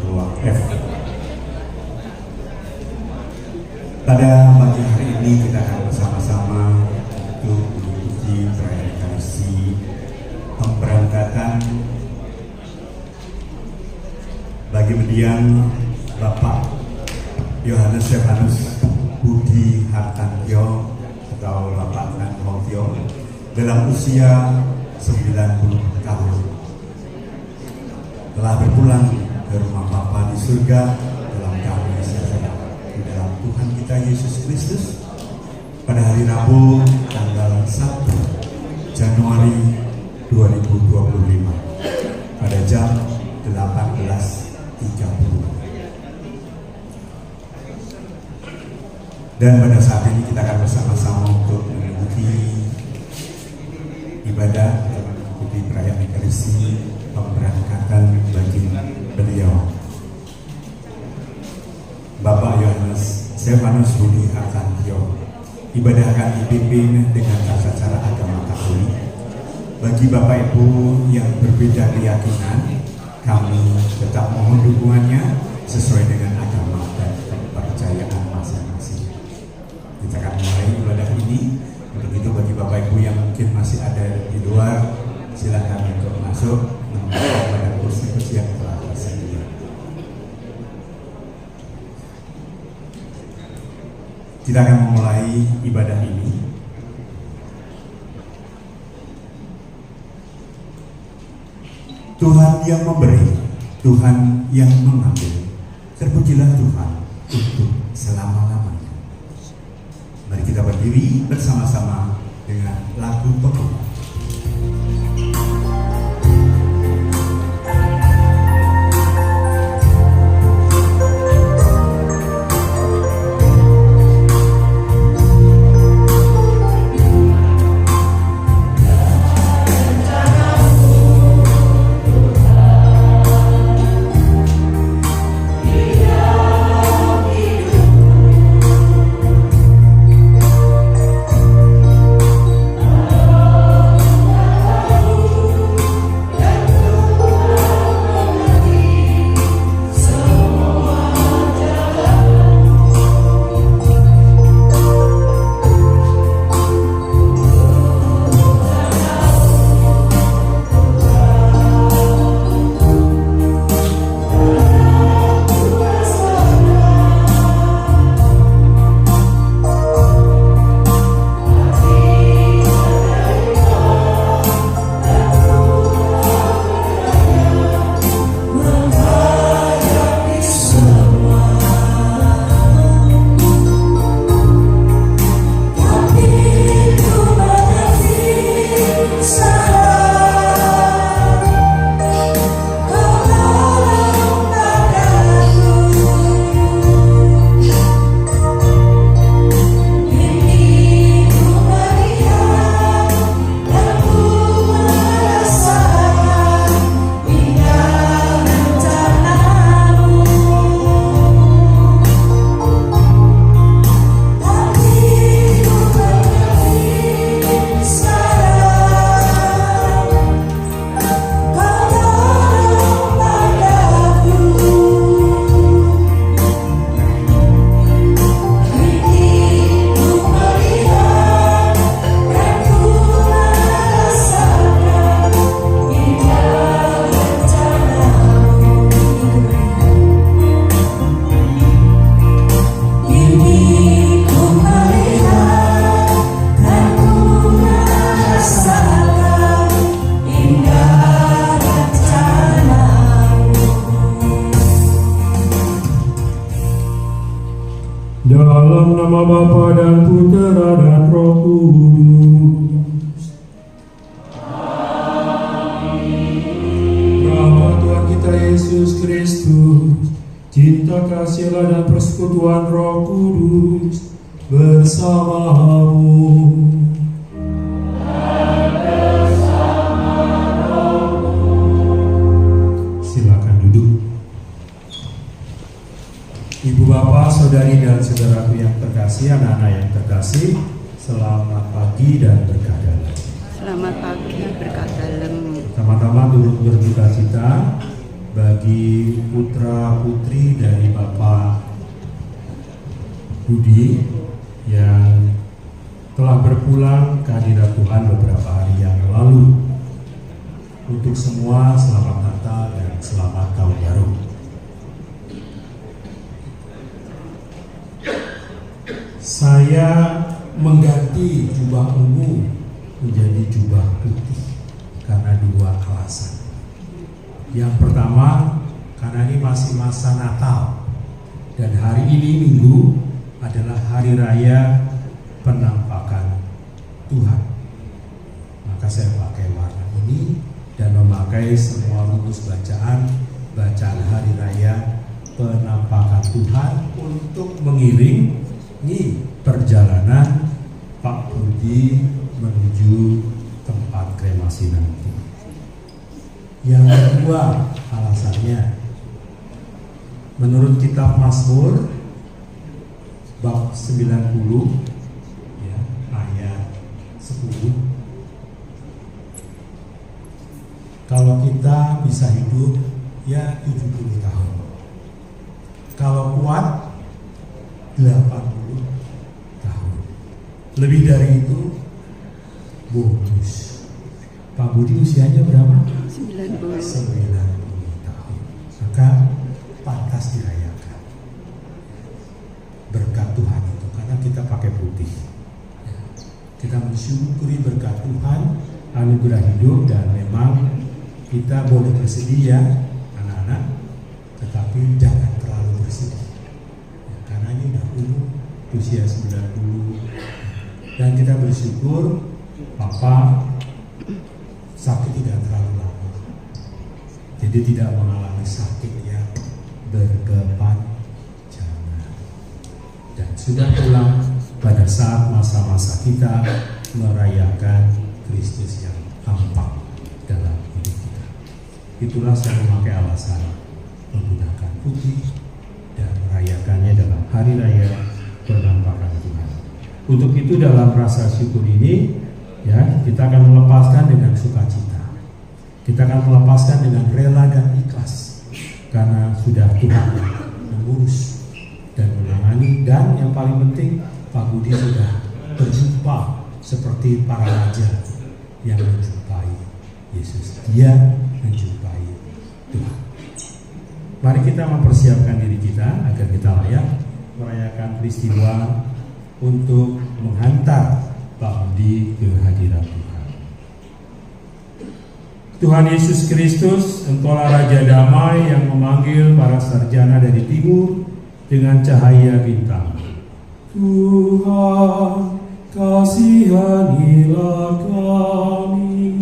ruang F. Pada pagi hari ini kita akan bersama-sama untuk mengikuti perayaan Ekaristi pemberangkatan bagi mendiang Bapak Yohanes Stefanus Budi Hartantio atau Bapak Nan Hongtio dalam usia 90 tahun telah berpulang ke rumah Bapa di surga dalam damai sejahtera di dalam Tuhan kita Yesus Kristus pada hari Rabu tanggal 1 Januari 2025 pada jam 18.30. Dan pada saat ini kita akan bersama-sama untuk mengikuti ibadah dan mengikuti perayaan Ekaristi pemberangkatan bagi beliau Bapak Yohanes Stefanus Budi Hartantio. Ibadah akan dipimpin dengan tata cara agama Katolik. Bagi Bapak Ibu yang berbeda keyakinan, kami tetap mohon dukungannya sesuai dengan agama dan kepercayaan masing-masing. Kita akan mulai ibadah ini. Untuk itu bagi Bapak Ibu yang mungkin masih ada di luar, silakan untuk masuk menuju pada kursi-kursi yang telah tersedia. Kita akan memulai ibadah ini. Tuhan yang memberi, Tuhan yang mengambil. Terpujilah Tuhan untuk selama-lamanya. Mari kita berdiri bersama-sama dengan lagu pokok. Dalam nama Bapa dan Putera dan Roh Kudus. Amin. Rahmat Tuhan kita Yesus Kristus, cinta kasih Allah dan persekutuan Roh Kudus bersamamu. Silakan duduk. Ibu bapak, saudari dan saudaraku yang terkasih, anak-anak yang terkasih, selamat pagi dan berkah dalam. Selamat pagi, berkah dalam. Pertama-tama turut berduka cita bagi putra-putri dari Bapak Budi yang telah berpulang ke hadirat Tuhan beberapa hari yang lalu. Untuk semua, selamat Natal dan selamat Tahun Baru. Saya mengganti jubah ungu menjadi jubah putih karena dua alasan. Yang pertama, karena ini masih masa Natal dan hari ini Minggu adalah hari raya penampakan Tuhan. Maka saya pakai warna ini dan memakai semua rumus bacaan hari raya penampakan Tuhan untuk mengiringi perjalanan Pak Budi menuju tempat kremasi nanti. Yang kedua alasannya, menurut kitab Mazmur bab 90 ya, ayat 10, kalau kita bisa hidup ya 70 tahun, kalau kuat 80 tahun, lebih dari itu bonus. Pak Budi usianya berapa? 90 tahun. Maka pantas dirayakan berkat Tuhan itu, karena kita pakai putih. Kita mensyukuri berkat Tuhan, anugerah hidup, dan memang kita boleh bersedih ya anak-anak, tetapi jangan terlalu bersedih karena ini udah usia 90, dan kita bersyukur Papa sakit tidak terlalu lama, jadi tidak mengalami sakit yang berkepanjangan, dan sudah pulang pada saat masa-masa kita merayakan Kristus yang tampak dalam hidup kita. Itulah saya memakai alasan menggunakan putih dan merayakannya dalam hari raya penampakan Tuhan. Untuk itu dalam rasa syukur ini ya, kita akan melepaskan dengan sukacita. Kita akan melepaskan dengan rela dan ikhlas, karena sudah Tuhan mengurus dan menangani. Dan yang paling penting, Pak Budi sudah berjumpa seperti para raja yang menjumpai Yesus. Dia menjumpai Tuhan. Mari kita mempersiapkan diri kita agar kita layak merayakan peristiwa untuk menghantar Pak Budi ke hadirat Tuhan. Tuhan Yesus Kristus, Engkaulah Raja Damai yang memanggil para sarjana dari timur dengan cahaya bintang. Tuhan, kasihanilah kami.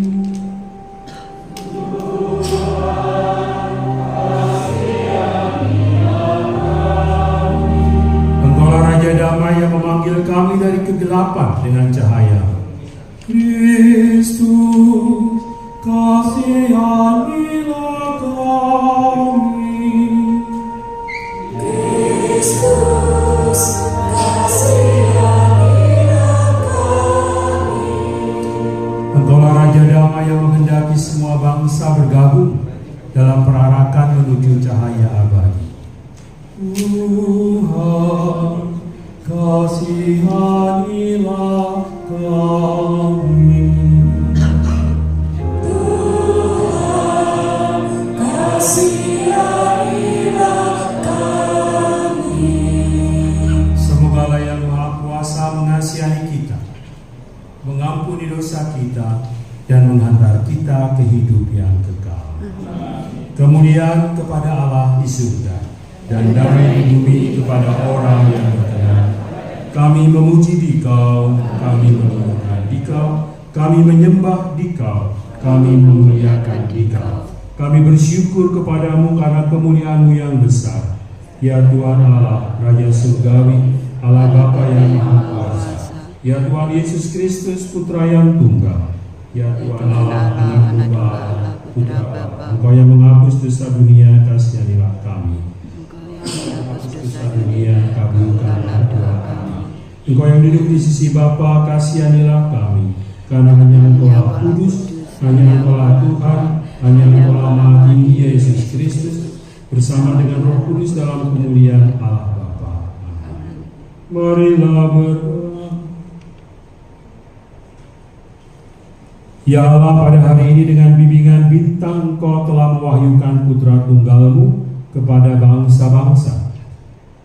Engkaulah Raja Damai yang memanggil kami dari kegelapan dengan cahaya. Kristus, kasihanilah kami. Kristus, kasihanilah kami. Engkaulah Raja Damai yang menghendaki semua bangsa bergabung dalam perarakan menuju cahaya abadi. Tuhan, kasihanilah kami. Tuhan, kasihanilah kami. Semoga Yang Maha Kuasa mengasihani kita, mengampuni dosa kita, dan menghantar kita ke hidup yang kekal. Kemuliaan kepada Allah di surga dan damai di bumi kepada orang yang berkenan. Kami memuji Dikau, kami menemukan Dikau, kami menyembah Dikau, kami memuliakan Dikau. Kami bersyukur kepadamu karena kemuliaan-Mu yang besar. Ya Tuhan Allah, Raja Surgawi, Allah Bapa yang Maha Kuasa. Ya Tuhan Yesus Kristus, Putra yang Tunggal. Ya Tuhan Allah, Anak Tunggal, Putra Bapa. Engkau yang menghapus dosa dunia, kasihanilah kami. Dosa dunia, kabulkanlah doa kami. Engkau yang duduk di sisi Bapa, kasihanilah kami. Karena hanya Engkau kudus, hanya Engkau Tuhan, hanya Engkau mati Yesus Kristus bersama dengan Roh Kudus dalam kemuliaan Allah Bapa. Marilah berdoa. Ya Allah, pada hari ini dengan bimbingan bintang Engkau telah mewahyukan putra tunggal-Mu kepada bangsa-bangsa.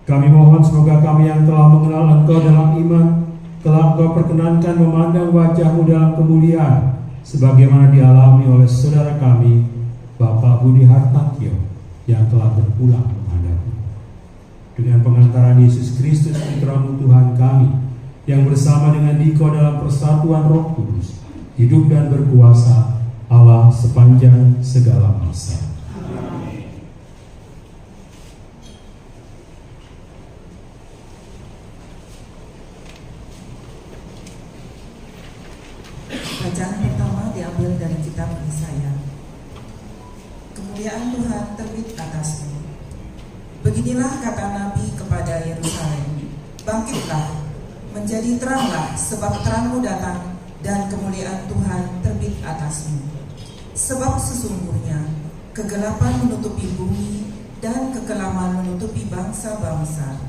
Kami mohon semoga kami yang telah mengenal Engkau dalam iman, telah Engkau perkenankan memandang wajah-Mu dalam kemuliaan, sebagaimana dialami oleh saudara kami, Bapak Budi Hartakyo, yang telah berpulang kepadamu. Dengan pengantaran Yesus Kristus, Putra-Mu Tuhan kami, yang bersama dengan Dikau dalam persatuan Roh Kudus, hidup dan berkuasa Allah sepanjang segala masa. Bacaan pertama diambil dari kitab Yesaya. Kemuliaan Tuhan terbit atasmu. Beginilah kata Nabi kepada Yerusalem, bangkitlah, menjadi teranglah, sebab terangmu datang dan kemuliaan Tuhan terbit atasmu. Sebab sesungguhnya kegelapan menutupi bumi dan kekelaman menutupi bangsa-bangsa.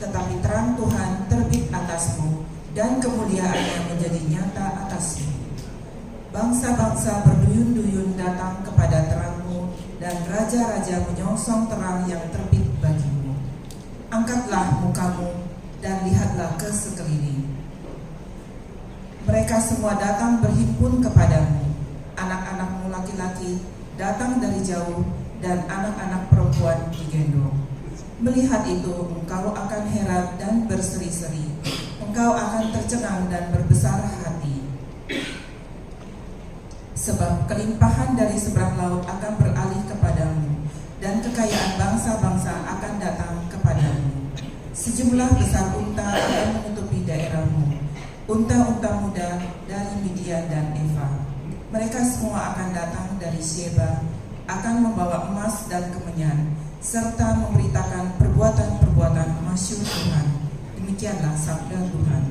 Tetapi terang Tuhan terbit atasmu dan kemuliaannya menjadi nyata atasmu. Bangsa-bangsa berduyun-duyun datang kepada terangmu dan raja-raja menyongsong terang yang terbit bagimu. Angkatlah mukamu dan lihatlah ke sekeliling. Mereka semua datang berhimpun kepadamu, anak-anakmu laki-laki datang dari jauh dan anak-anak perempuan digendong. Melihat itu engkau akan heran dan berseri-seri, engkau akan tercengang dan berbesar hati. Sebab kelimpahan dari seberang laut akan beralih kepadamu, dan kekayaan bangsa-bangsa akan datang kepadamu. Sejumlah besar unta akan menutupi daerahmu, unta-unta muda dari Midian dan Eva. Mereka semua akan datang dari Sheba, akan membawa emas dan kemenyan, serta memberitakan perbuatan-perbuatan masyhur Tuhan. Demikianlah sabda Tuhan.